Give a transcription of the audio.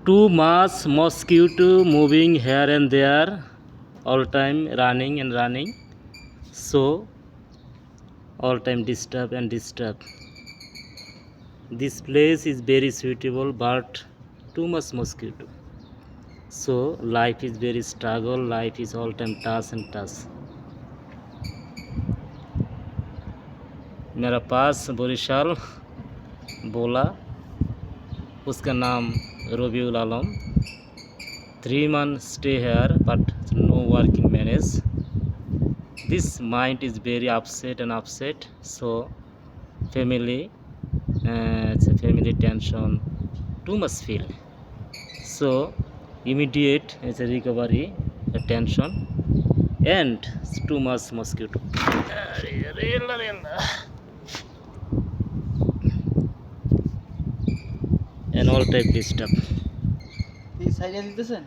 Too much mosquito moving here and there, all time running and running. So all time disturb and disturb. This place is very suitable, but too much mosquito. So life is very struggle. Life is all time tough and tough. मेरा पास बरिशाल बोला, उसका नाम रबिउल आलम. 3 months stay here, but no working manage. This mind is very upset and upset. So family, it's a family tension, too much feel. So immediate it's a recovery, a tension, and it's too much mosquito. And all type disturb. এই সাইডে দিতেছেন?